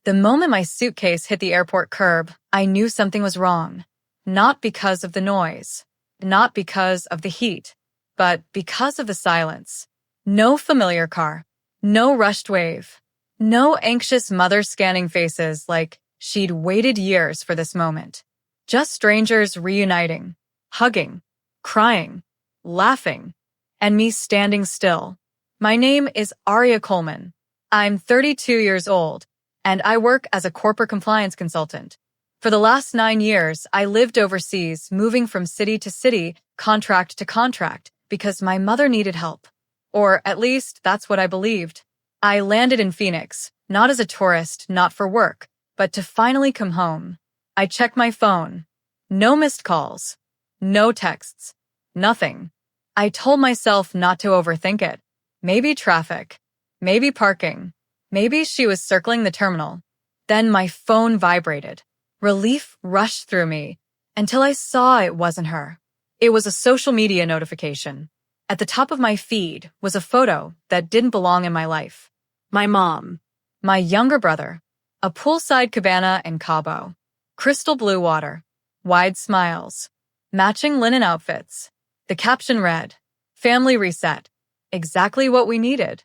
The moment my suitcase hit the airport curb, I knew something was wrong. Not because of the noise, not because of the heat, but because of the silence. No familiar car, no rushed wave, no anxious mother scanning faces like she'd waited years for this moment. Just strangers reuniting, hugging, crying, laughing, and me standing still. My name is Aria Coleman. I'm 32 years old, and I work as a corporate compliance consultant. For the last 9 years, I lived overseas, moving from city to city, contract to contract, because my mother needed help. Or at least, that's what I believed. I landed in Phoenix, not as a tourist, not for work, but to finally come home. I checked my phone. No missed calls. No texts. Nothing. I told myself not to overthink it. Maybe traffic. Maybe parking. Maybe she was circling the terminal. Then my phone vibrated. Relief rushed through me until I saw it wasn't her. It was a social media notification. At the top of my feed was a photo that didn't belong in my life. My mom. My younger brother. A poolside cabana in Cabo. Crystal blue water. Wide smiles. Matching linen outfits. The caption read, "Family reset. Exactly what we needed."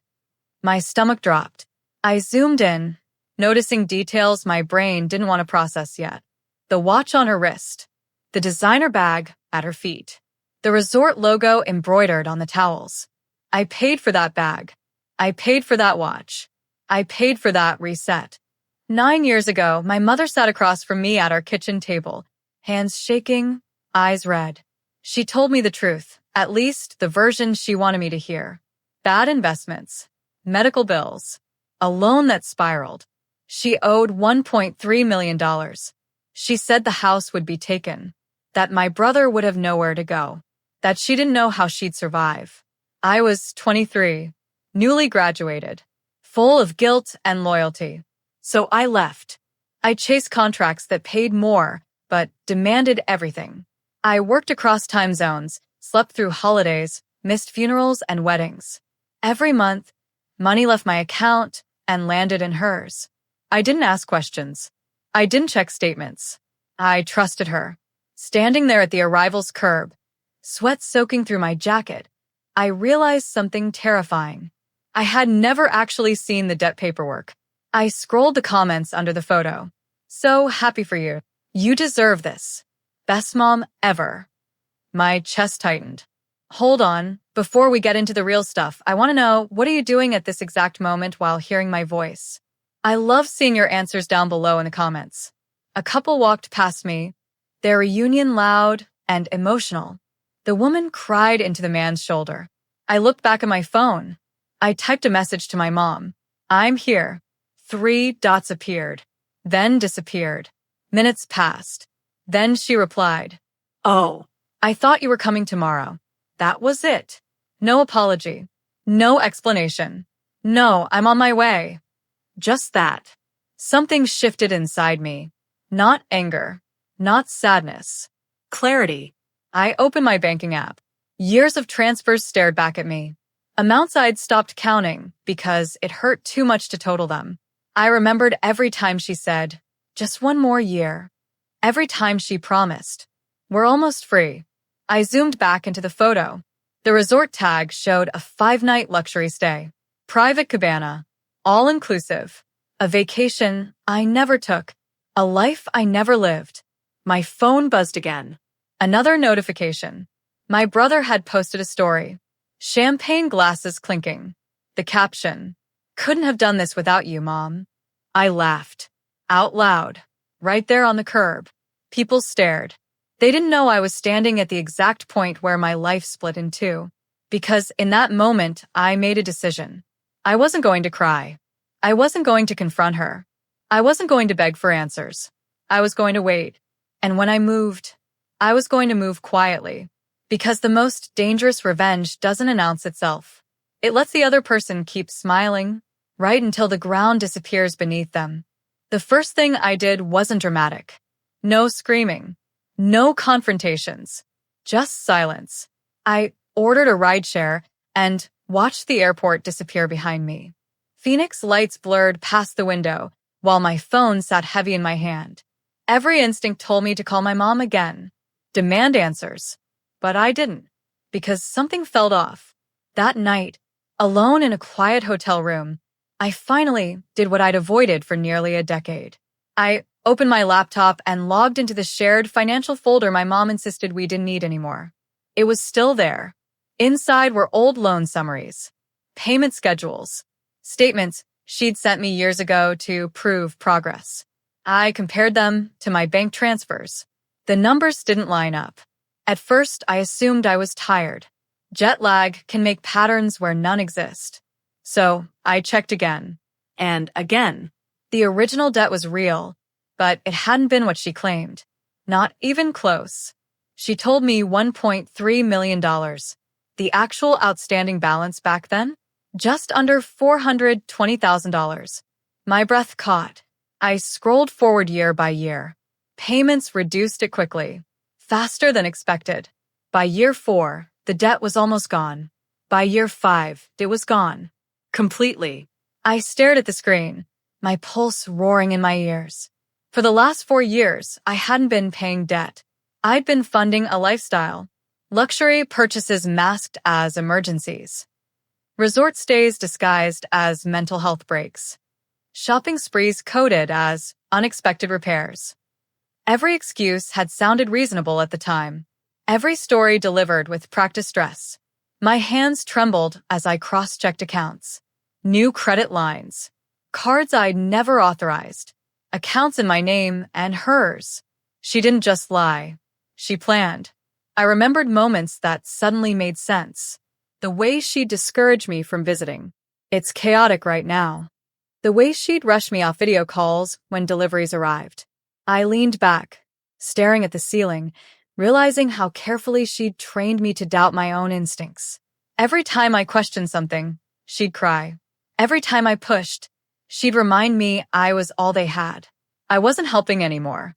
My stomach dropped. I zoomed in, noticing details my brain didn't want to process yet. The watch on her wrist. The designer bag at her feet. The resort logo embroidered on the towels. I paid for that bag. I paid for that watch. I paid for that reset. 9 years ago, my mother sat across from me at our kitchen table, hands shaking, eyes red. She told me the truth, at least the version she wanted me to hear. Bad investments, medical bills, a loan that spiraled. She owed $1.3 million. She said the house would be taken, that my brother would have nowhere to go, that she didn't know how she'd survive. I was 23, newly graduated, full of guilt and loyalty. So I left. I chased contracts that paid more, but demanded everything. I worked across time zones, slept through holidays, missed funerals and weddings. Every month, money left my account and landed in hers. I didn't ask questions. I didn't check statements. I trusted her. Standing there at the arrival's curb, sweat soaking through my jacket, I realized something terrifying. I had never actually seen the debt paperwork. I scrolled the comments under the photo. "So happy for you. You deserve this. Best mom ever." My chest tightened. Hold on. Before we get into the real stuff, I want to know, what are you doing at this exact moment while hearing my voice? I love seeing your answers down below in the comments. A couple walked past me, their reunion loud and emotional. The woman cried into the man's shoulder. I looked back at my phone. I typed a message to my mom. "I'm here." 3 dots appeared, then disappeared. Minutes passed. Then she replied, "Oh, I thought you were coming tomorrow." That was it. No apology. No explanation. "No, I'm on my way." Just that. Something shifted inside me. Not anger. Not sadness. Clarity. I opened my banking app. Years of transfers stared back at me. Amounts I'd stopped counting because it hurt too much to total them. I remembered every time she said, "Just one more year." Every time she promised, "We're almost free." I zoomed back into the photo. The resort tag showed a 5-night luxury stay. Private cabana. All-inclusive. A vacation I never took. A life I never lived. My phone buzzed again. Another notification. My brother had posted a story. Champagne glasses clinking. The caption, "Couldn't have done this without you, Mom." I laughed. Out loud. Right there on the curb. People stared. They didn't know I was standing at the exact point where my life split in two. Because in that moment, I made a decision. I wasn't going to cry. I wasn't going to confront her. I wasn't going to beg for answers. I was going to wait. And when I moved, I was going to move quietly. Because the most dangerous revenge doesn't announce itself. It lets the other person keep smiling, right until the ground disappears beneath them. The first thing I did wasn't dramatic. No screaming. No confrontations. Just silence. I ordered a rideshare and watched the airport disappear behind me. Phoenix lights blurred past the window, while my phone sat heavy in my hand. Every instinct told me to call my mom again, demand answers. But I didn't, because something felt off. That night, alone in a quiet hotel room, I finally did what I'd avoided for nearly a decade. I opened my laptop and logged into the shared financial folder my mom insisted we didn't need anymore. It was still there. Inside were old loan summaries, payment schedules, statements she'd sent me years ago to prove progress. I compared them to my bank transfers. The numbers didn't line up. At first, I assumed I was tired. Jet lag can make patterns where none exist. So I checked again. And again. The original debt was real, but it hadn't been what she claimed. Not even close. She told me $1.3 million. The actual outstanding balance back then? Just under $420,000. My breath caught. I scrolled forward year by year. Payments reduced it quickly, faster than expected. By year 4, the debt was almost gone. By year 5, it was gone. Completely. I stared at the screen, my pulse roaring in my ears. For the last 4 years, I hadn't been paying debt. I'd been funding a lifestyle. Luxury purchases masked as emergencies. Resort stays disguised as mental health breaks. Shopping sprees coded as unexpected repairs. Every excuse had sounded reasonable at the time. Every story delivered with practice stress. My hands trembled as I cross-checked accounts. New credit lines. Cards I'd never authorized. Accounts in my name and hers. She didn't just lie. She planned. I remembered moments that suddenly made sense. The way she'd discourage me from visiting. It's chaotic right now. The way she'd rush me off video calls when deliveries arrived. I leaned back, staring at the ceiling, realizing how carefully she'd trained me to doubt my own instincts. Every time I questioned something, she'd cry. Every time I pushed, she'd remind me I was all they had. I wasn't helping anymore.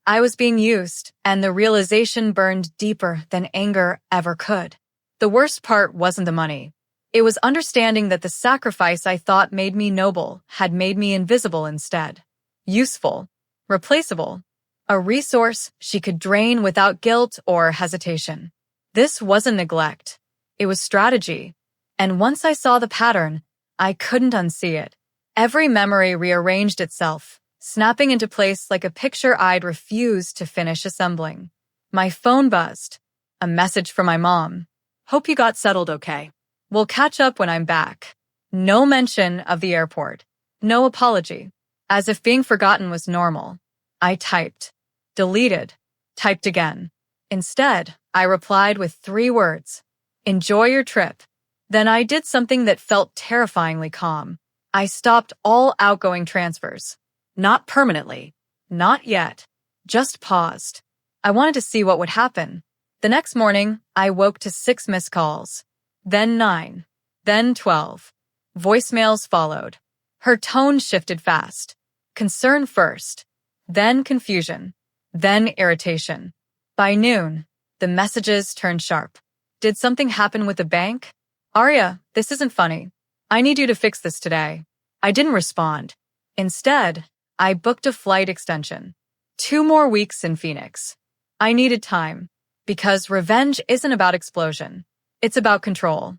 I was being used, and the realization burned deeper than anger ever could. The worst part wasn't the money. It was understanding that the sacrifice I thought made me noble had made me invisible instead. Useful. Replaceable. A resource she could drain without guilt or hesitation. This wasn't neglect. It was strategy. And once I saw the pattern, I couldn't unsee it. Every memory rearranged itself, snapping into place like a picture I'd refused to finish assembling. My phone buzzed. A message from my mom. Hope you got settled okay. We'll catch up when I'm back. No mention of the airport. No apology. As if being forgotten was normal. I typed. Deleted. Typed again. Instead, I replied with 3 words. Enjoy your trip. Then I did something that felt terrifyingly calm. I stopped all outgoing transfers. Not permanently. Not yet. Just paused. I wanted to see what would happen. The next morning, I woke to 6 missed calls. Then 9. Then 12. Voicemails followed. Her tone shifted fast. Concern first. Then confusion. Then irritation. By noon, the messages turned sharp. Did something happen with the bank? Aria, this isn't funny. I need you to fix this today. I didn't respond. Instead, I booked a flight extension. 2 more weeks in Phoenix. I needed time. Because revenge isn't about explosion. It's about control.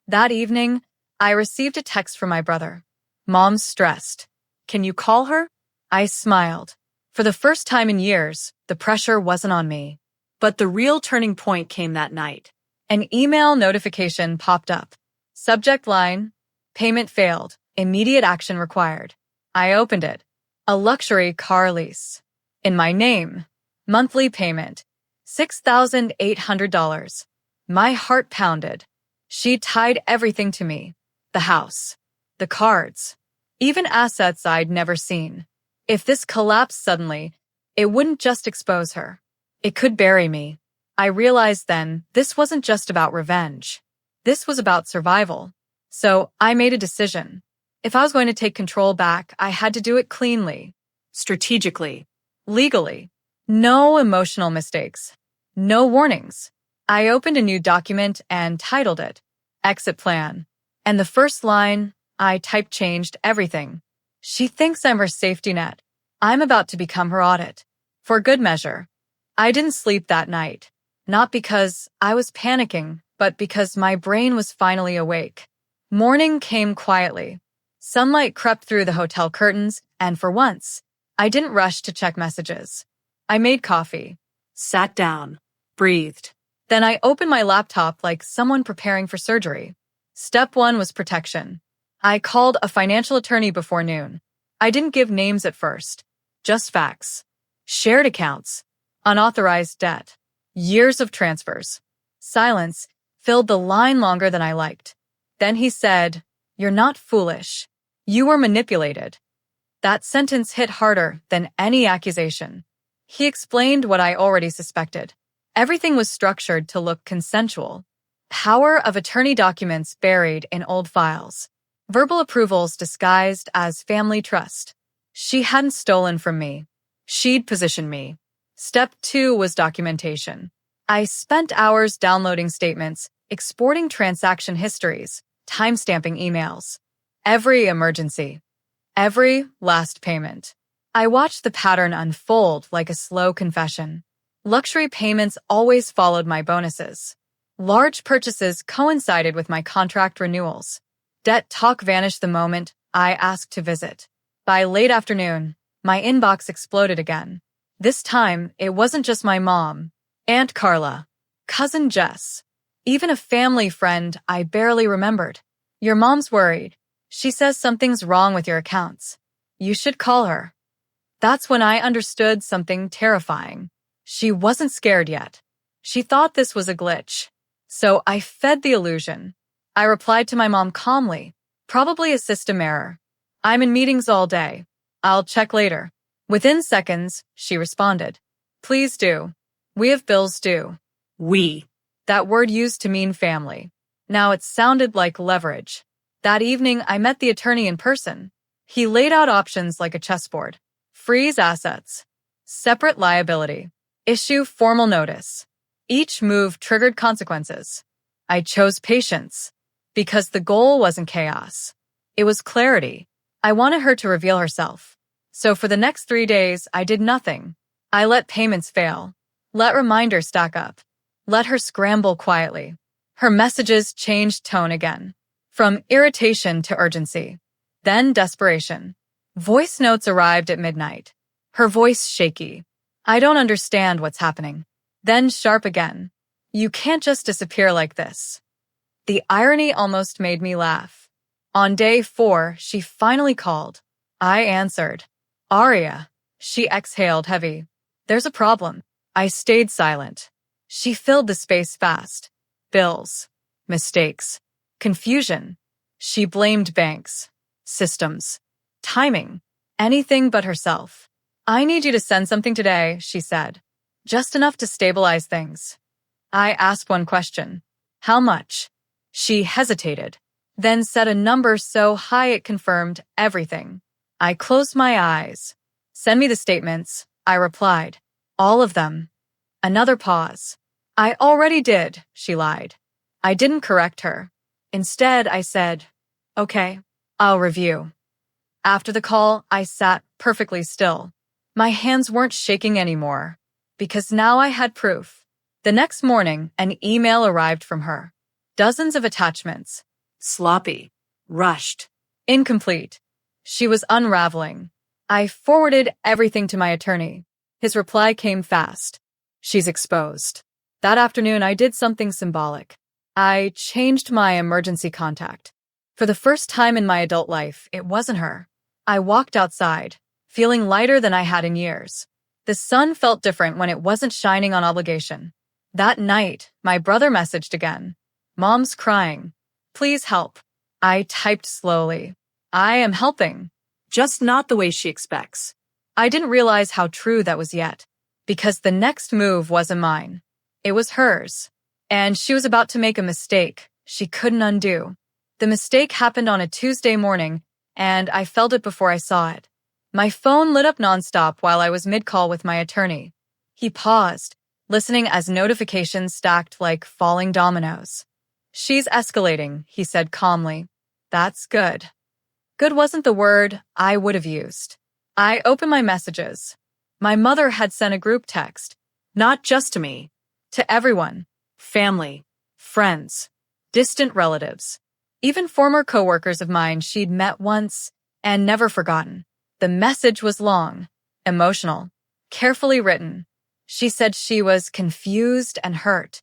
That evening, I received a text from my brother. Mom's stressed. Can you call her? I smiled. For the first time in years, the pressure wasn't on me. But the real turning point came that night. An email notification popped up. Subject line, payment failed, immediate action required. I opened it. A luxury car lease. In my name, monthly payment, $6,800. My heart pounded. She tied everything to me. The house, the cards, even assets I'd never seen. If this collapsed suddenly, it wouldn't just expose her. It could bury me. I realized then this wasn't just about revenge. This was about survival. So I made a decision. If I was going to take control back, I had to do it cleanly, strategically, legally. No emotional mistakes. No warnings. I opened a new document and titled it Exit Plan. And the first line, I type changed everything. She thinks I'm her safety net. I'm about to become her audit. For good measure. I didn't sleep that night. Not because I was panicking, but because my brain was finally awake. Morning came quietly. Sunlight crept through the hotel curtains, and for once, I didn't rush to check messages. I made coffee, sat down, breathed. Then I opened my laptop like someone preparing for surgery. Step 1 was protection. I called a financial attorney before noon. I didn't give names at first, just facts. Shared accounts, unauthorized debt, years of transfers. Silence filled the line longer than I liked. Then he said, "You're not foolish. You were manipulated." That sentence hit harder than any accusation. He explained what I already suspected. Everything was structured to look consensual. Power of attorney documents buried in old files. Verbal approvals disguised as family trust. She hadn't stolen from me. She'd positioned me. Step 2 was documentation. I spent hours downloading statements, exporting transaction histories, timestamping emails. Every emergency. Every last payment. I watched the pattern unfold like a slow confession. Luxury payments always followed my bonuses. Large purchases coincided with my contract renewals. Debt talk vanished the moment I asked to visit. By late afternoon, my inbox exploded again. This time, it wasn't just my mom, Aunt Carla, cousin Jess, even a family friend I barely remembered. "Your mom's worried. She says something's wrong with your accounts. You should call her." That's when I understood something terrifying. She wasn't scared yet. She thought this was a glitch. So I fed the illusion. I replied to my mom calmly, "Probably a system error. I'm in meetings all day. I'll check later." Within seconds, she responded, "Please do. We have bills due." We. That word used to mean family. Now it sounded like leverage. That evening, I met the attorney in person. He laid out options like a chessboard. Freeze assets. Separate liability. Issue formal notice. Each move triggered consequences. I chose patience because the goal wasn't chaos. It was clarity. I wanted her to reveal herself. So for the next 3 days, I did nothing. I let payments fail. Let reminders stack up. Let her scramble quietly. Her messages changed tone again. From irritation to urgency. Then desperation. Voice notes arrived at midnight. Her voice shaky. "I don't understand what's happening." Then sharp again. "You can't just disappear like this." The irony almost made me laugh. On day 4, she finally called. I answered. "Aria." She exhaled heavy. "There's a problem." I stayed silent. She filled the space fast. Bills. Mistakes. Confusion. She blamed banks. Systems. Timing. Anything but herself. "I need you to send something today," she said. "Just enough to stabilize things." I asked one question. "How much?" She hesitated, then said a number so high it confirmed everything. I closed my eyes. "Send me the statements," I replied. "All of them." Another pause. "I already did," she lied. I didn't correct her. Instead, I said, "Okay, I'll review." After the call, I sat perfectly still. My hands weren't shaking anymore, because now I had proof. The next morning, an email arrived from her. Dozens of attachments. Sloppy. Rushed. Incomplete. She was unraveling. I forwarded everything to my attorney. His reply came fast. "She's exposed." That afternoon, I did something symbolic. I changed my emergency contact. For the first time in my adult life, it wasn't her. I walked outside, feeling lighter than I had in years. The sun felt different when it wasn't shining on obligation. That night, my brother messaged again. "Mom's crying. Please help." I typed slowly. "I am helping. Just not the way she expects." I didn't realize how true that was yet, because the next move wasn't mine. It was hers. And she was about to make a mistake she couldn't undo. The mistake happened on a Tuesday morning, and I felt it before I saw it. My phone lit up nonstop while I was mid-call with my attorney. He paused, listening as notifications stacked like falling dominoes. "She's escalating," he said calmly. "That's good." Good wasn't the word I would have used. I opened my messages. My mother had sent a group text, not just to me, to everyone, family, friends, distant relatives, even former coworkers of mine she'd met once and never forgotten. The message was long, emotional, carefully written. She said she was confused and hurt,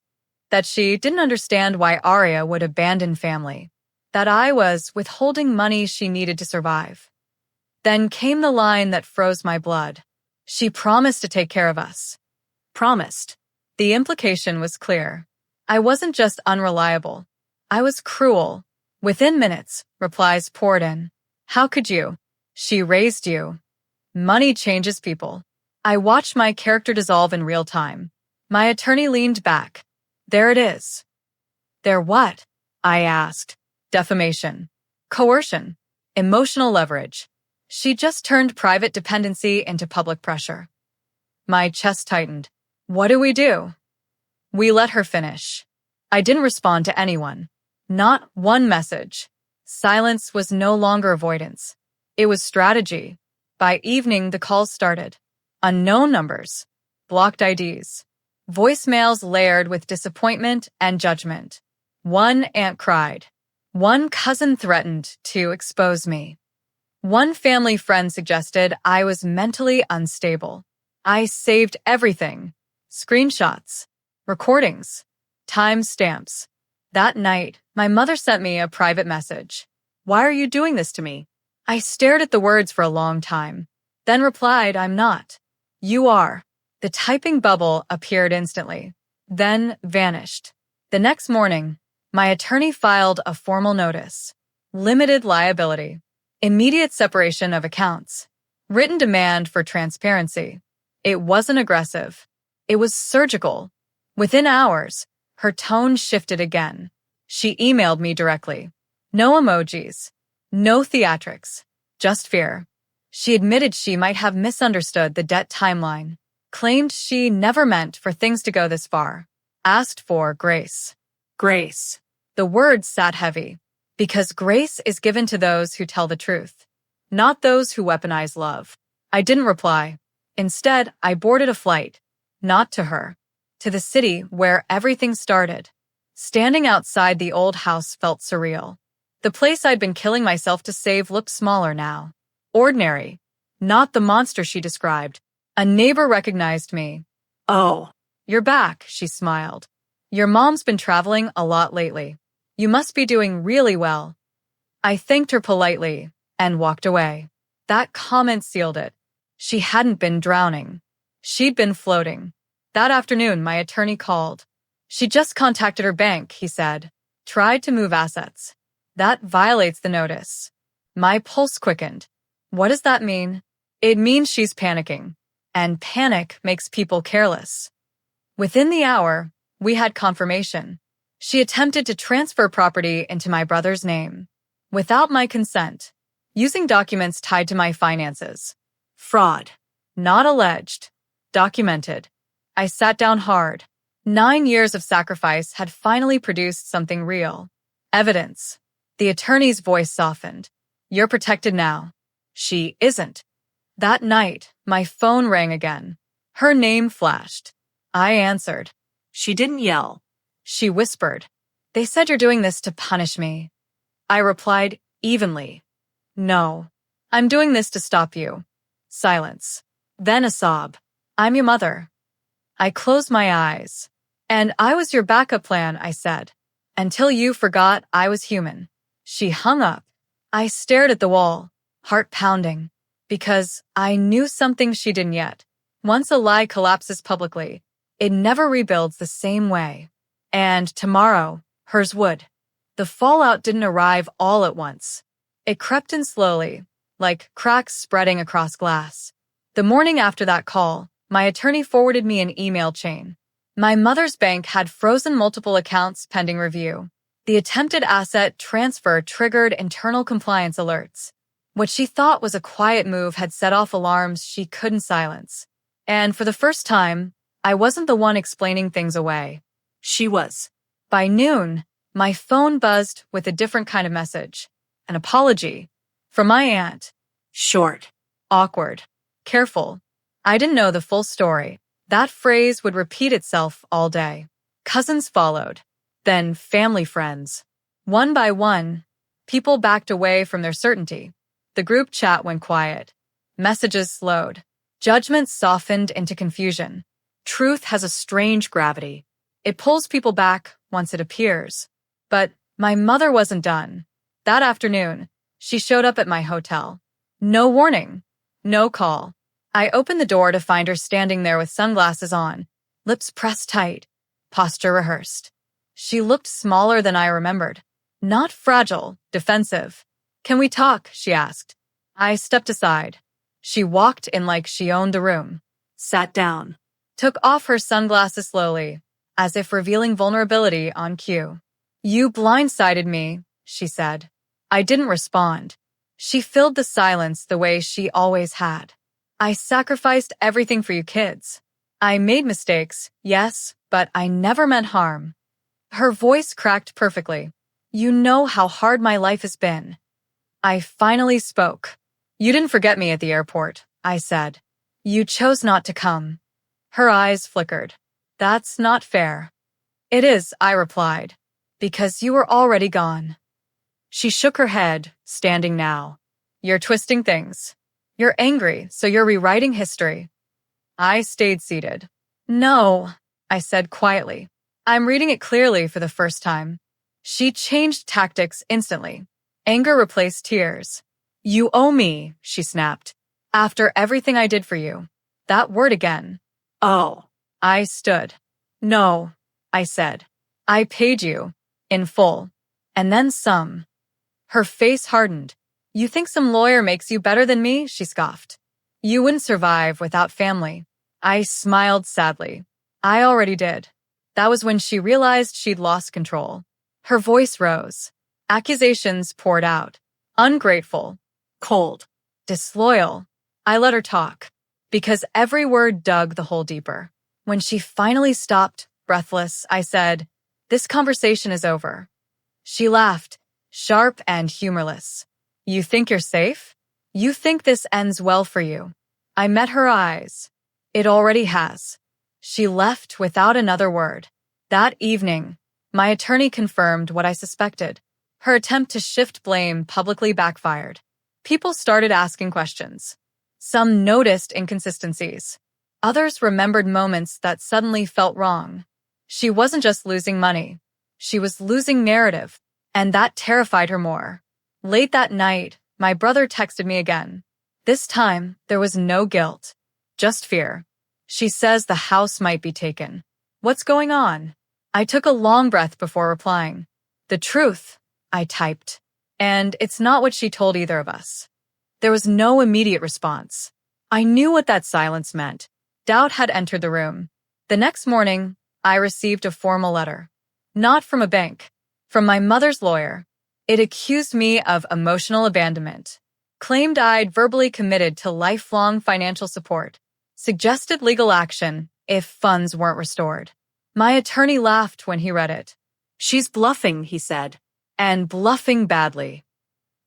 that she didn't understand why Aria would abandon family, that I was withholding money she needed to survive. Then came the line that froze my blood. She promised to take care of us. Promised. The implication was clear. I wasn't just unreliable. I was cruel. Within minutes, replies poured in. How could you? She raised you. Money changes people. I watched my character dissolve in real time. My attorney leaned back. There it is. There what? I asked. Defamation. Coercion. Emotional leverage. She just turned private dependency into public pressure. My chest tightened. What do we do? We let her finish. I didn't respond to anyone. Not one message. Silence was no longer avoidance. It was strategy. By evening, the calls started. Unknown numbers. Blocked IDs. Voicemails layered with disappointment and judgment. One aunt cried. One cousin threatened to expose me. One family friend suggested I was mentally unstable. I saved everything. Screenshots, recordings, timestamps. That night, my mother sent me a private message. Why are you doing this to me? I stared at the words for a long time, then replied, I'm not. You are. The typing bubble appeared instantly, then vanished. The next morning, my attorney filed a formal notice. Limited liability. Immediate separation of accounts. Written demand for transparency. It wasn't aggressive. It was surgical. Within hours, her tone shifted again. She emailed me directly. No emojis. No theatrics. Just fear. She admitted she might have misunderstood the debt timeline. Claimed she never meant for things to go this far. Asked for grace. Grace. The word sat heavy. Because grace is given to those who tell the truth, not those who weaponize love. I didn't reply. Instead, I boarded a flight. Not to her. To the city where everything started. Standing outside the old house felt surreal. The place I'd been killing myself to save looked smaller now. Ordinary. Not the monster she described. A neighbor recognized me. Oh, you're back, she smiled. Your mom's been traveling a lot lately. You must be doing really well. I thanked her politely and walked away. That comment sealed it. She hadn't been drowning. She'd been floating. That afternoon, my attorney called. She just contacted her bank, he said. Tried to move assets. That violates the notice. My pulse quickened. What does that mean? It means she's panicking. And panic makes people careless. Within the hour, we had confirmation. She attempted to transfer property into my brother's name, without my consent, using documents tied to my finances. Fraud. Not alleged. Documented. I sat down hard. 9 years of sacrifice had finally produced something real. Evidence. The attorney's voice softened. You're protected now. She isn't. That night, my phone rang again. Her name flashed. I answered. She didn't yell. She whispered, They said you're doing this to punish me. I replied evenly, No, I'm doing this to stop you. Silence. Then a sob. I'm your mother. I closed my eyes. And I was your backup plan, I said. Until you forgot I was human. She hung up. I stared at the wall, heart pounding, because I knew something she didn't yet. Once a lie collapses publicly, it never rebuilds the same way. And tomorrow, hers would. The fallout didn't arrive all at once. It crept in slowly, like cracks spreading across glass. The morning after that call, my attorney forwarded me an email chain. My mother's bank had frozen multiple accounts pending review. The attempted asset transfer triggered internal compliance alerts. What she thought was a quiet move had set off alarms she couldn't silence. And for the first time, I wasn't the one explaining things away. She was. By noon, my phone buzzed with a different kind of message. An apology. From my aunt. Short. Awkward. Careful. I didn't know the full story. That phrase would repeat itself all day. Cousins followed. Then family friends. One by one, people backed away from their certainty. The group chat went quiet. Messages slowed. Judgment softened into confusion. Truth has a strange gravity. It pulls people back once it appears. But my mother wasn't done. That afternoon, she showed up at my hotel. No warning. No call. I opened the door to find her standing there with sunglasses on, lips pressed tight, posture rehearsed. She looked smaller than I remembered. Not fragile, defensive. "Can we talk?" she asked. I stepped aside. She walked in like she owned the room. Sat down. Took off her sunglasses slowly, as if revealing vulnerability on cue. "You blindsided me," she said. I didn't respond. She filled the silence the way she always had. "I sacrificed everything for you kids. I made mistakes, yes, but I never meant harm." Her voice cracked perfectly. "You know how hard my life has been." I finally spoke. "You didn't forget me at the airport," I said. "You chose not to come." Her eyes flickered. "That's not fair." "It is," I replied, "because you were already gone." She shook her head, standing now. "You're twisting things. You're angry, so you're rewriting history." I stayed seated. "No," I said quietly. "I'm reading it clearly for the first time." She changed tactics instantly. Anger replaced tears. "You owe me," she snapped. "After everything I did for you." That word again. Oh. I stood. "No," I said. "I paid you. In full. And then some." Her face hardened. "You think some lawyer makes you better than me?" she scoffed. "You wouldn't survive without family." I smiled sadly. I already did. That was when she realized she'd lost control. Her voice rose. Accusations poured out. Ungrateful. Cold. Disloyal. I let her talk, because every word dug the hole deeper. When she finally stopped, breathless, I said, "This conversation is over." She laughed, sharp and humorless. "You think you're safe? You think this ends well for you?" I met her eyes. "It already has." She left without another word. That evening, my attorney confirmed what I suspected. Her attempt to shift blame publicly backfired. People started asking questions. Some noticed inconsistencies. Others remembered moments that suddenly felt wrong. She wasn't just losing money. She was losing narrative, and that terrified her more. Late that night, my brother texted me again. This time, there was no guilt, just fear. "She says the house might be taken. What's going on?" I took a long breath before replying. "The truth," I typed. "And it's not what she told either of us." There was no immediate response. I knew what that silence meant. Doubt had entered the room. The next morning, I received a formal letter. Not from a bank, from my mother's lawyer. It accused me of emotional abandonment, claimed I'd verbally committed to lifelong financial support, suggested legal action if funds weren't restored. My attorney laughed when he read it. "She's bluffing," he said. And bluffing badly.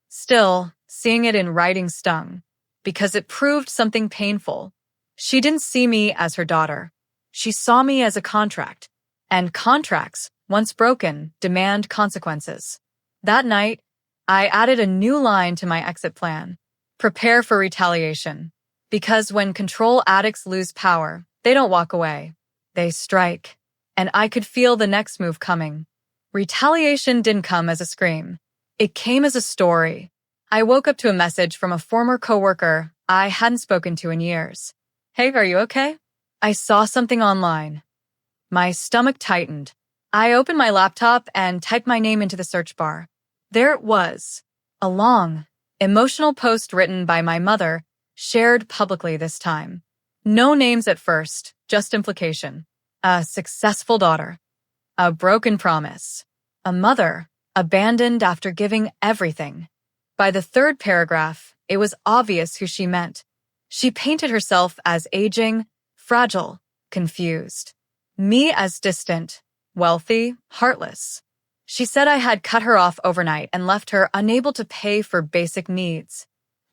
Still, seeing it in writing stung, because it proved something painful. She didn't see me as her daughter. She saw me as a contract. And contracts, once broken, demand consequences. That night, I added a new line to my exit plan. Prepare for retaliation. Because when control addicts lose power, they don't walk away. They strike. And I could feel the next move coming. Retaliation didn't come as a scream. It came as a story. I woke up to a message from a former coworker I hadn't spoken to in years. "Hey, are you okay?" I saw something online. My stomach tightened. I opened my laptop and typed my name into the search bar. There it was. A long, emotional post written by my mother, shared publicly this time. No names at first, just implication. A successful daughter. A broken promise. A mother, abandoned after giving everything. By the third paragraph, it was obvious who she meant. She painted herself as aging, fragile, confused. Me as distant, wealthy, heartless. She said I had cut her off overnight and left her unable to pay for basic needs.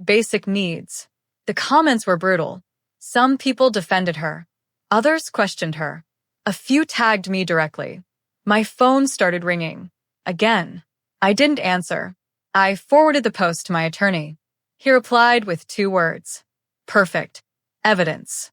Basic needs. The comments were brutal. Some people defended her. Others questioned her. A few tagged me directly. My phone started ringing. Again. I didn't answer. I forwarded the post to my attorney. He replied with 2 words. Perfect. Evidence.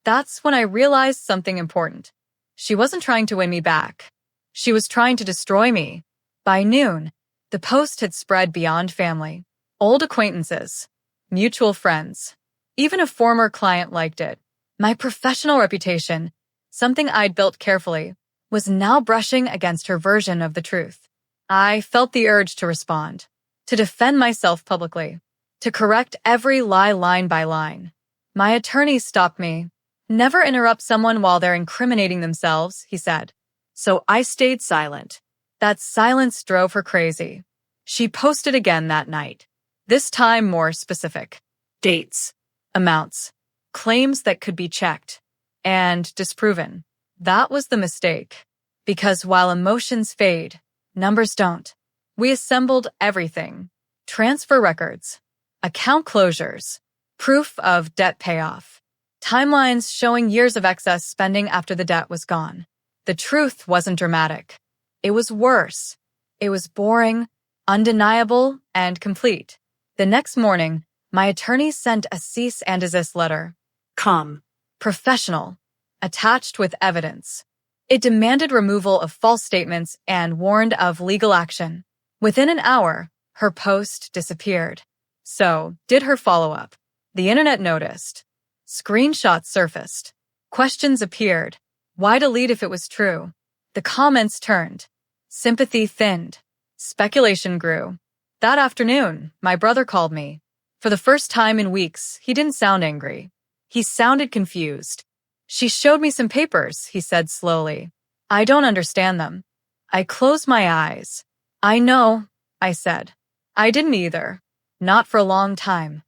That's when I realized something important. She wasn't trying to win me back. She was trying to destroy me. By noon, the post had spread beyond family. Old acquaintances, mutual friends, even a former client liked it. My professional reputation, something I'd built carefully, was now brushing against her version of the truth. I felt the urge to respond, to defend myself publicly, to correct every lie line by line. My attorney stopped me. Never interrupt someone while they're incriminating themselves, he said. So I stayed silent. That silence drove her crazy. She posted again that night, this time more specific. Dates, amounts, claims that could be checked, and disproven. That was the mistake. Because while emotions fade, numbers don't. We assembled everything. Transfer records, account closures, proof of debt payoff, timelines showing years of excess spending after the debt was gone. The truth wasn't dramatic. It was worse. It was boring, undeniable, and complete. The next morning, my attorney sent a cease and desist letter. Calm, professional, attached with evidence. It demanded removal of false statements and warned of legal action. Within an hour, her post disappeared. So, did her follow-up. The internet noticed. Screenshots surfaced. Questions appeared. Why delete if it was true? The comments turned. Sympathy thinned. Speculation grew. That afternoon, my brother called me. For the first time in weeks, he didn't sound angry. He sounded confused. She showed me some papers, he said slowly. I don't understand them. I closed my eyes. I know, I said. I didn't either. Not for a long time.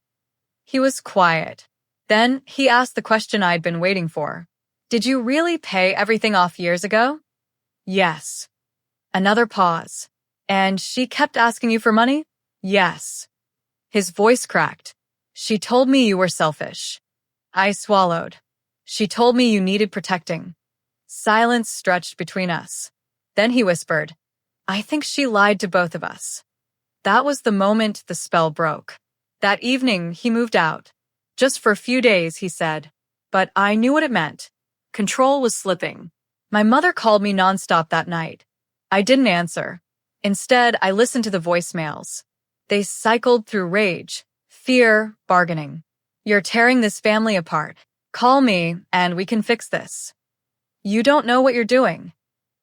He was quiet. Then he asked the question I'd been waiting for. Did you really pay everything off years ago? Yes. Another pause. And she kept asking you for money? Yes. His voice cracked. She told me you were selfish. I swallowed. She told me you needed protecting. Silence stretched between us. Then he whispered, I think she lied to both of us. That was the moment the spell broke. That evening, he moved out. Just for a few days, he said. But I knew what it meant. Control was slipping. My mother called me nonstop that night. I didn't answer. Instead, I listened to the voicemails. They cycled through rage, fear, bargaining. You're tearing this family apart. Call me, and we can fix this. You don't know what you're doing.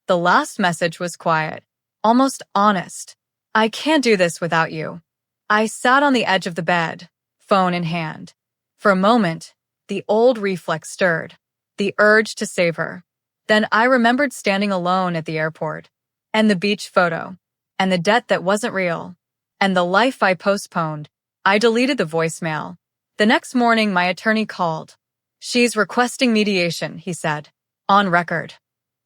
The last message was quiet, almost honest. I can't do this without you. I sat on the edge of the bed, phone in hand. For a moment, the old reflex stirred, the urge to save her. Then I remembered standing alone at the airport, and the beach photo, and the debt that wasn't real, and the life I postponed. I deleted the voicemail. The next morning, my attorney called. She's requesting mediation, he said, on record.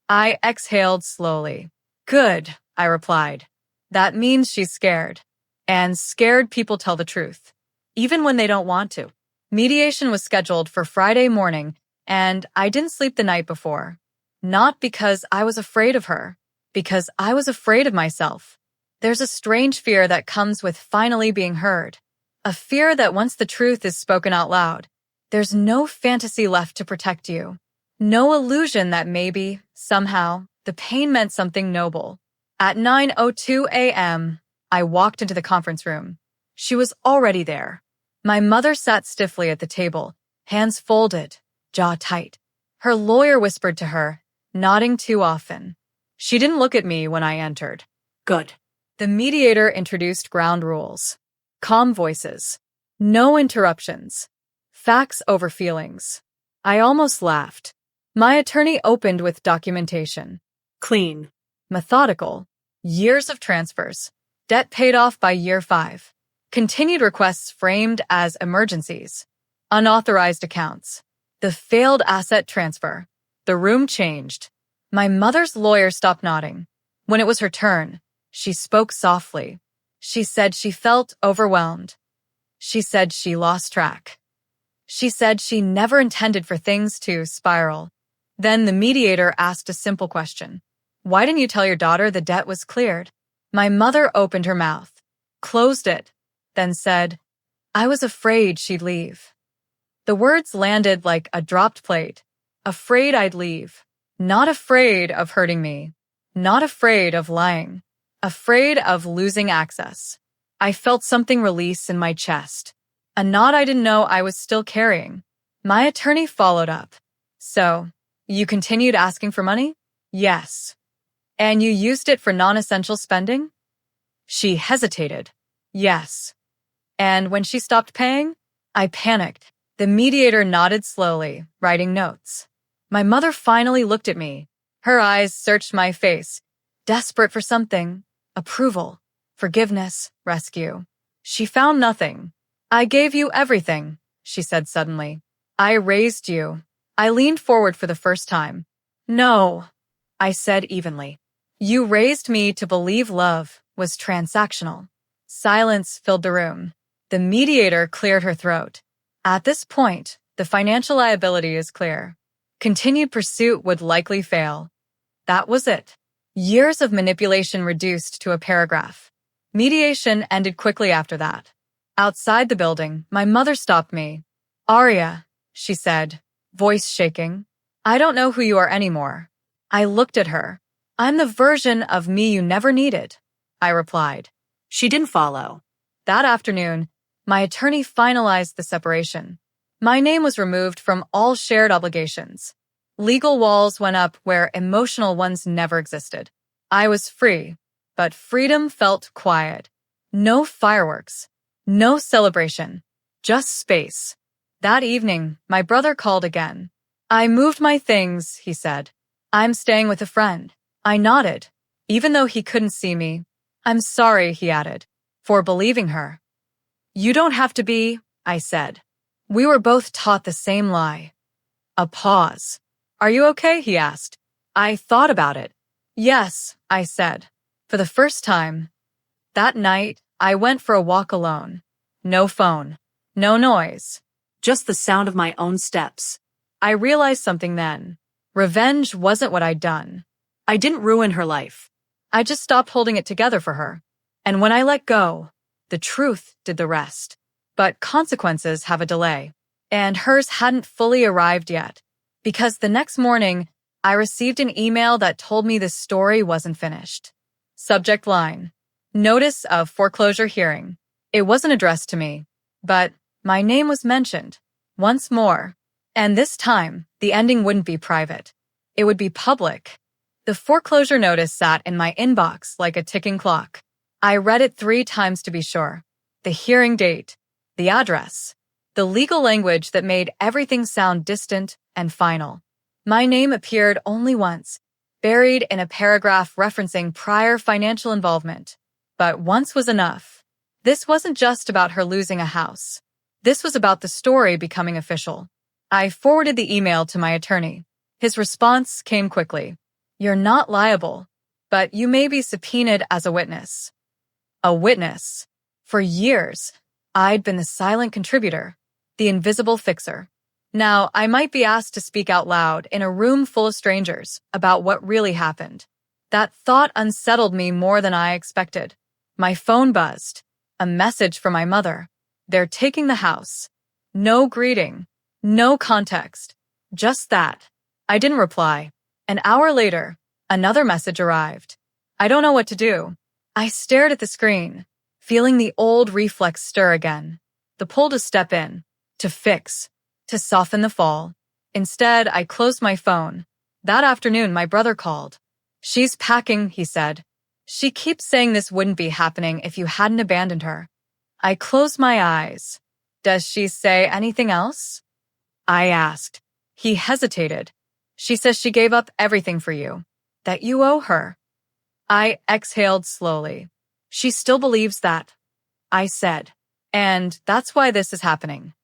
I exhaled slowly. Good, I replied. That means she's scared. And scared people tell the truth, even when they don't want to. Mediation was scheduled for Friday morning, and I didn't sleep the night before. Not because I was afraid of her, because I was afraid of myself. There's a strange fear that comes with finally being heard. A fear that once the truth is spoken out loud, there's no fantasy left to protect you. No illusion that maybe, somehow, the pain meant something noble. At 9:02 a.m., I walked into the conference room. She was already there. My mother sat stiffly at the table, hands folded, jaw tight. Her lawyer whispered to her, nodding too often. She didn't look at me when I entered. Good. The mediator introduced ground rules. Calm voices. No interruptions. Facts over feelings. I almost laughed. My attorney opened with documentation. Clean. Methodical. Years of transfers. Debt paid off by year 5. Continued requests framed as emergencies. Unauthorized accounts. The failed asset transfer. The room changed. My mother's lawyer stopped nodding. When it was her turn, she spoke softly. She said she felt overwhelmed. She said she lost track. She said she never intended for things to spiral. Then the mediator asked a simple question. Why didn't you tell your daughter the debt was cleared? My mother opened her mouth, closed it, then said, I was afraid she'd leave. The words landed like a dropped plate. Afraid I'd leave. Not afraid of hurting me. Not afraid of lying. Afraid of losing access. I felt something release in my chest. A knot I didn't know I was still carrying. My attorney followed up. So, you continued asking for money? Yes. And you used it for non-essential spending? She hesitated. Yes. And when she stopped paying, I panicked. The mediator nodded slowly, writing notes. My mother finally looked at me. Her eyes searched my face, desperate for something. Approval, forgiveness, rescue. She found nothing. I gave you everything, she said suddenly. I raised you. I leaned forward for the first time. No, I said evenly. You raised me to believe love was transactional. Silence filled the room. The mediator cleared her throat. At this point, the financial liability is clear. Continued pursuit would likely fail. That was it. Years of manipulation reduced to a paragraph. Mediation ended quickly after that. Outside the building, my mother stopped me. Aria, she said, voice shaking. I don't know who you are anymore. I looked at her. I'm the version of me you never needed, I replied. She didn't follow. That afternoon, my attorney finalized the separation. My name was removed from all shared obligations. Legal walls went up where emotional ones never existed. I was free, but freedom felt quiet. No fireworks, no celebration, just space. That evening, my brother called again. I moved my things, he said. I'm staying with a friend. I nodded, even though he couldn't see me. I'm sorry, he added, for believing her. You don't have to be, I said. We were both taught the same lie. A pause. Are you okay? He asked. I thought about it. Yes, I said. For the first time. That night, I went for a walk alone. No phone. No noise. Just the sound of my own steps. I realized something then. Revenge wasn't what I'd done. I didn't ruin her life. I just stopped holding it together for her. And when I let go, the truth did the rest. But consequences have a delay. And hers hadn't fully arrived yet. Because the next morning, I received an email that told me the story wasn't finished. Subject line. Notice of foreclosure hearing. It wasn't addressed to me, but my name was mentioned. Once more. And this time, the ending wouldn't be private. It would be public. The foreclosure notice sat in my inbox like a ticking clock. I read it 3 times to be sure. The hearing date, the address, the legal language that made everything sound distant and final. My name appeared only once, buried in a paragraph referencing prior financial involvement. But once was enough. This wasn't just about her losing a house. This was about the story becoming official. I forwarded the email to my attorney. His response came quickly. You're not liable, but you may be subpoenaed as a witness. A witness. For years, I'd been the silent contributor, the invisible fixer. Now, I might be asked to speak out loud in a room full of strangers about what really happened. That thought unsettled me more than I expected. My phone buzzed. A message from my mother. They're taking the house. No greeting. No context. Just that. I didn't reply. An hour later, another message arrived. I don't know what to do. I stared at the screen, feeling the old reflex stir again. The pull to step in, to fix, to soften the fall. Instead, I closed my phone. That afternoon, my brother called. She's packing, he said. She keeps saying this wouldn't be happening if you hadn't abandoned her. I closed my eyes. Does she say anything else? I asked. He hesitated. She says she gave up everything for you, that you owe her. I exhaled slowly. She still believes that, I said. And that's why this is happening.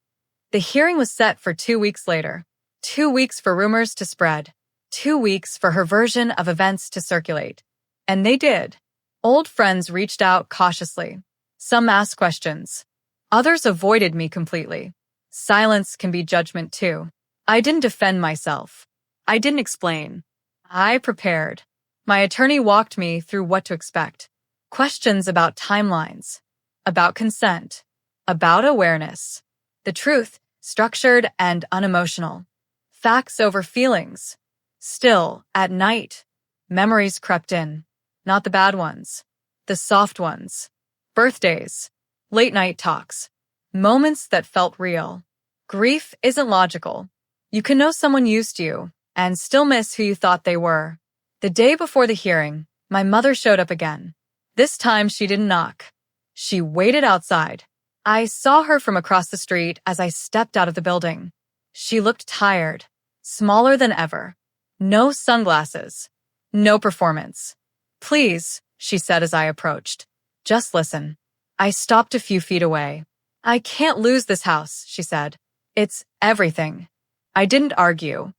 The hearing was set for 2 weeks later. 2 weeks for rumors to spread. 2 weeks for her version of events to circulate. And they did. Old friends reached out cautiously. Some asked questions. Others avoided me completely. Silence can be judgment too. I didn't defend myself. I didn't explain. I prepared. My attorney walked me through what to expect. Questions about timelines, about consent, about awareness. The truth, structured and unemotional. Facts over feelings. Still, at night, memories crept in. Not the bad ones. The soft ones. Birthdays. Late-night talks. Moments that felt real. Grief isn't logical. You can know someone used you and still miss who you thought they were. The day before the hearing, my mother showed up again. This time she didn't knock. She waited outside. I saw her from across the street as I stepped out of the building. She looked tired, smaller than ever. No sunglasses. No performance. "Please," she said as I approached. "Just listen." I stopped a few feet away. "I can't lose this house," she said. "It's everything." I didn't argue.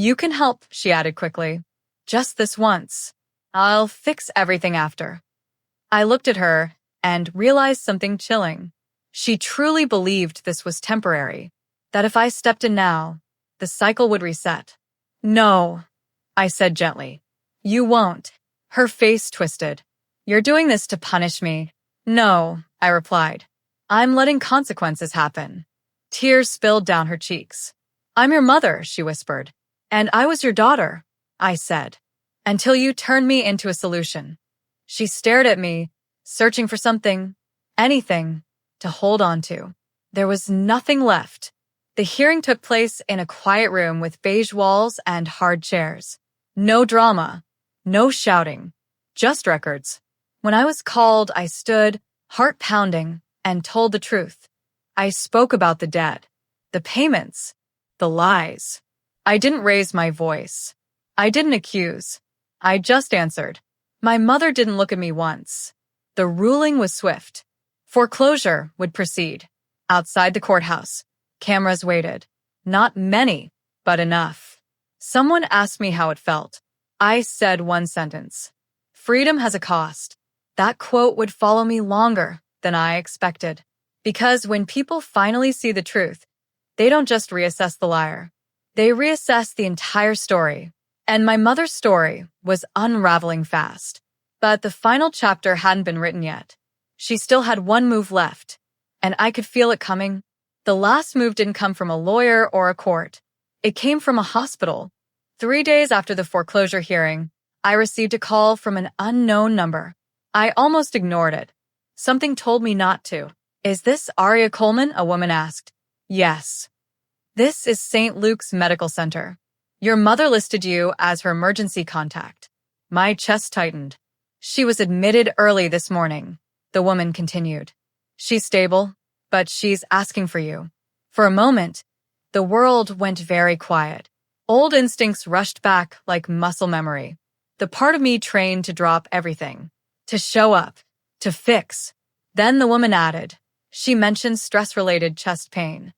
"You can help," she added quickly. "Just this once. I'll fix everything after." I looked at her and realized something chilling. She truly believed this was temporary, that if I stepped in now, the cycle would reset. "No," I said gently. "You won't." Her face twisted. "You're doing this to punish me." "No," I replied. "I'm letting consequences happen." Tears spilled down her cheeks. "I'm your mother," she whispered. "And I was your daughter," I said, "until you turned me into a solution." She stared at me, searching for something, anything, to hold on to. There was nothing left. The hearing took place in a quiet room with beige walls and hard chairs. No drama, no shouting, just records. When I was called, I stood, heart pounding, and told the truth. I spoke about the debt, the payments, the lies. I didn't raise my voice. I didn't accuse. I just answered. My mother didn't look at me once. The ruling was swift. Foreclosure would proceed. Outside the courthouse, cameras waited. Not many, but enough. Someone asked me how it felt. I said one sentence. "Freedom has a cost." That quote would follow me longer than I expected. Because when people finally see the truth, they don't just reassess the liar. They reassess the entire story. And my mother's story was unraveling fast. But the final chapter hadn't been written yet. She still had one move left. And I could feel it coming. The last move didn't come from a lawyer or a court. It came from a hospital. 3 days after the foreclosure hearing, I received a call from an unknown number. I almost ignored it. Something told me not to. "Is this Aria Coleman?" a woman asked. "Yes." "This is St. Luke's Medical Center. Your mother listed you as her emergency contact." My chest tightened. "She was admitted early this morning," the woman continued. "She's stable, but she's asking for you." For a moment, the world went very quiet. Old instincts rushed back like muscle memory. The part of me trained to drop everything, to show up, to fix. Then the woman added, she mentioned stress-related chest pain.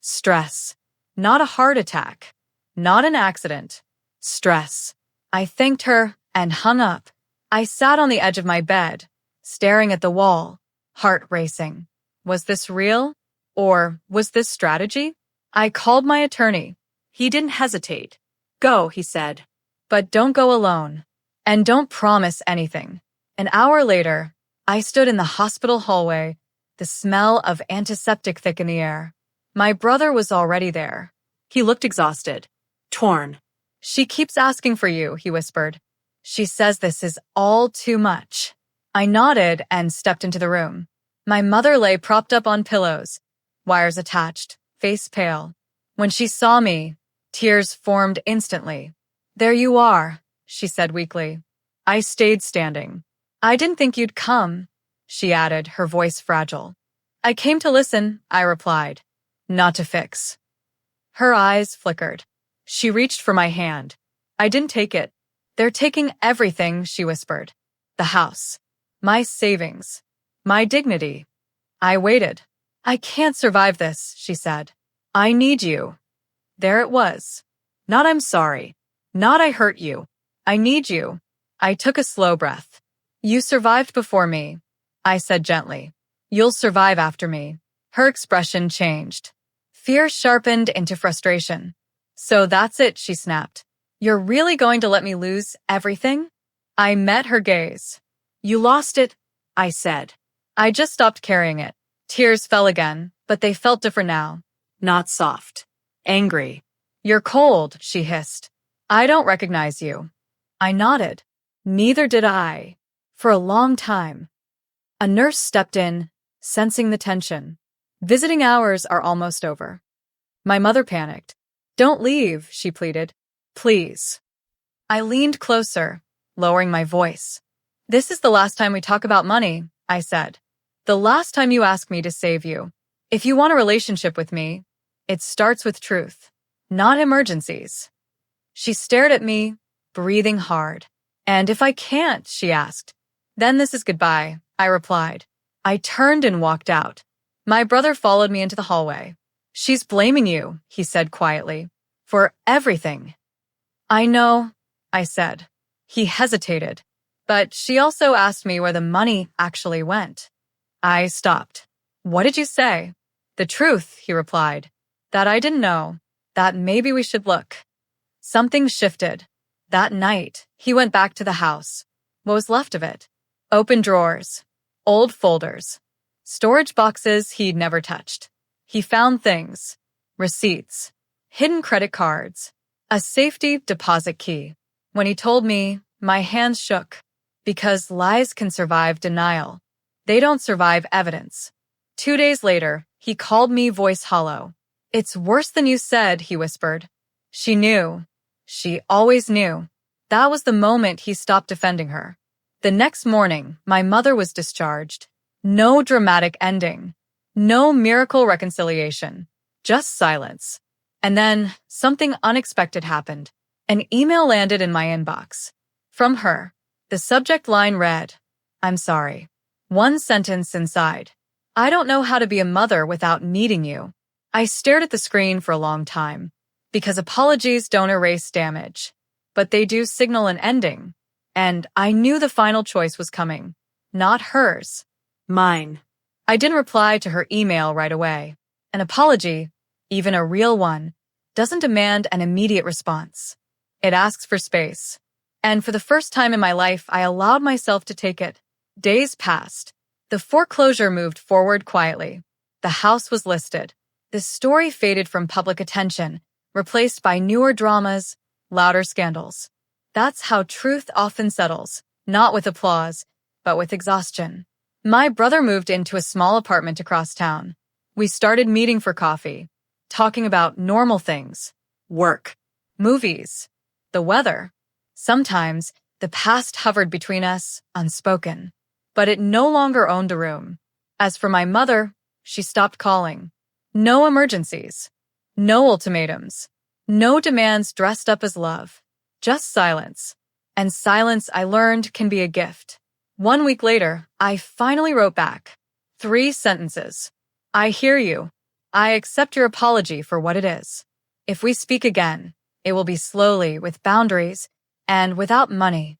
Stress. Not a heart attack. Not an accident. Stress. I thanked her and hung up. I sat on the edge of my bed, staring at the wall, heart racing. Was this real? Or was this strategy? I called my attorney. He didn't hesitate. "Go," he said. "But don't go alone. And don't promise anything." An hour later, I stood in the hospital hallway, the smell of antiseptic thick in the air. My brother was already there. He looked exhausted. Torn. "She keeps asking for you," he whispered. "She says this is all too much." I nodded and stepped into the room. My mother lay propped up on pillows, wires attached, face pale. When she saw me, tears formed instantly. "There you are," she said weakly. I stayed standing. "I didn't think you'd come," she added, her voice fragile. "I came to listen," I replied, "not to fix." Her eyes flickered. She reached for my hand. I didn't take it. "They're taking everything," she whispered. "The house. My savings. My dignity." I waited. "I can't survive this," she said. "I need you." There it was. Not "I'm sorry." Not "I hurt you." "I need you." I took a slow breath. You survived before me, I said gently. You'll survive after me. Her expression changed. Fear sharpened into frustration. So that's it, she snapped. You're really going to let me lose everything? I met her gaze. You lost it, I said. I just stopped carrying it. Tears fell again, but they felt different now. Not soft. Angry. You're cold, she hissed. I don't recognize you. I nodded. Neither did I. For a long time. A nurse stepped in, sensing the tension. Visiting hours are almost over. My mother panicked. Don't leave, she pleaded. Please. I leaned closer, lowering my voice. This is the last time we talk about money, I said. The last time you ask me to save you. If you want a relationship with me, it starts with truth, not emergencies. She stared at me, breathing hard. And if I can't, she asked. Then this is goodbye, I replied. I turned and walked out. My brother followed me into the hallway. She's blaming you, he said quietly, for everything. I know, I said. He hesitated, but she also asked me where the money actually went. I stopped. What did you say? The truth, he replied. That I didn't know. That maybe we should look. Something shifted. That night, he went back to the house. What was left of it? Open drawers. Old folders. Storage boxes he'd never touched. He found things. Receipts. Hidden credit cards. A safety deposit key. When he told me, my hands shook. Because lies can survive denial. They don't survive evidence. 2 days later, he called me voice hollow. It's worse than you said, he whispered. She knew. She always knew. That was the moment he stopped defending her. The next morning, my mother was discharged. No dramatic ending. No miracle reconciliation. Just silence. And then, something unexpected happened. An email landed in my inbox. From her. The subject line read, I'm sorry. One sentence inside. I don't know how to be a mother without meeting you. I stared at the screen for a long time. Because apologies don't erase damage. But they do signal an ending. And I knew the final choice was coming. Not hers. Mine. I didn't reply to her email right away. An apology, even a real one, doesn't demand an immediate response. It asks for space. And for the first time in my life, I allowed myself to take it. Days passed. The foreclosure moved forward quietly. The house was listed. The story faded from public attention, replaced by newer dramas, louder scandals. That's how truth often settles, not with applause, but with exhaustion. My brother moved into a small apartment across town. We started meeting for coffee, talking about normal things, work, movies, the weather. Sometimes, the past hovered between us, unspoken. But it no longer owned a room. As for my mother, she stopped calling. No emergencies. No ultimatums. No demands dressed up as love. Just silence. And silence, I learned, can be a gift. 1 week later, I finally wrote back. 3 sentences. I hear you. I accept your apology for what it is. If we speak again, it will be slowly, with boundaries, and without money.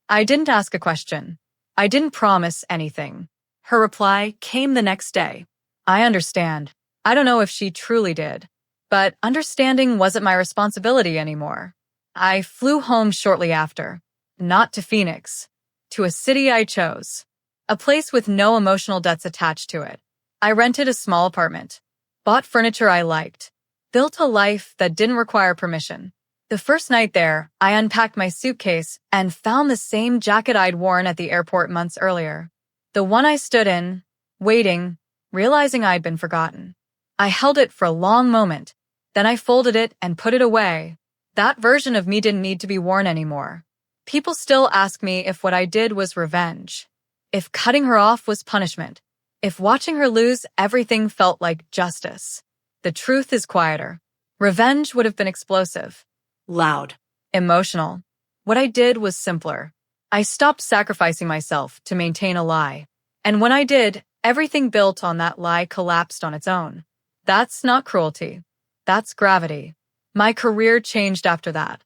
I didn't ask a question. I didn't promise anything. Her reply came the next day. I understand. I don't know if she truly did. But understanding wasn't my responsibility anymore. I flew home shortly after. Not to Phoenix. To a city I chose. A place with no emotional debts attached to it. I rented a small apartment. Bought furniture I liked. Built a life that didn't require permission. The first night there, I unpacked my suitcase and found the same jacket I'd worn at the airport months earlier. The one I stood in, waiting, realizing I'd been forgotten. I held it for a long moment. Then I folded it and put it away. That version of me didn't need to be worn anymore. People still ask me if what I did was revenge. If cutting her off was punishment. If watching her lose everything felt like justice. The truth is quieter. Revenge would have been explosive. Loud. Emotional. What I did was simpler. I stopped sacrificing myself to maintain a lie. And when I did, everything built on that lie collapsed on its own. That's not cruelty. That's gravity. My career changed after that.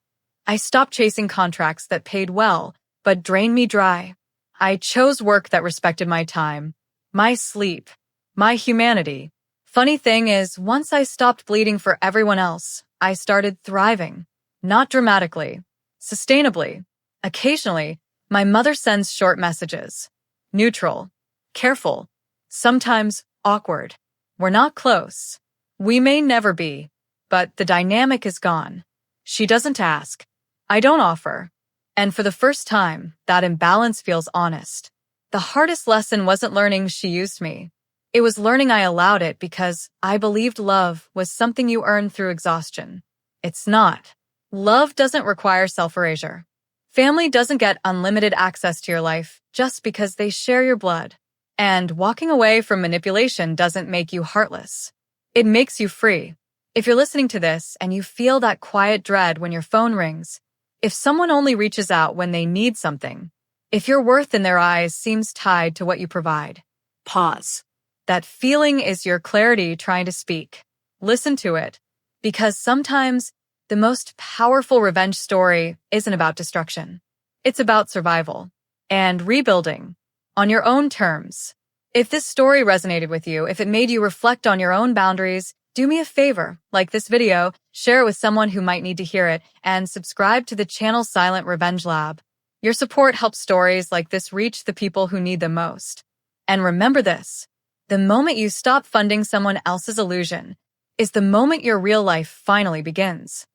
I stopped chasing contracts that paid well, but drained me dry. I chose work that respected my time, my sleep, my humanity. Funny thing is, once I stopped bleeding for everyone else, I started thriving. Not dramatically, sustainably. Occasionally, my mother sends short messages. Neutral, careful, sometimes awkward. We're not close. We may never be, but the dynamic is gone. She doesn't ask. I don't offer. And for the first time, that imbalance feels honest. The hardest lesson wasn't learning she used me. It was learning I allowed it because I believed love was something you earn through exhaustion. It's not. Love doesn't require self-erasure. Family doesn't get unlimited access to your life just because they share your blood. And walking away from manipulation doesn't make you heartless. It makes you free. If you're listening to this and you feel that quiet dread when your phone rings, if someone only reaches out when they need something, if your worth in their eyes seems tied to what you provide, Pause. that feeling is your clarity trying to speak. Listen to it, because sometimes the most powerful revenge story isn't about destruction. It's about survival and rebuilding on your own terms. If this story resonated with you, if it made you reflect on your own boundaries, do me a favor, like this video, share it with someone who might need to hear it, and subscribe to the channel Silent Revenge Lab. Your support helps stories like this reach the people who need them most. And remember this, the moment you stop funding someone else's illusion is the moment your real life finally begins.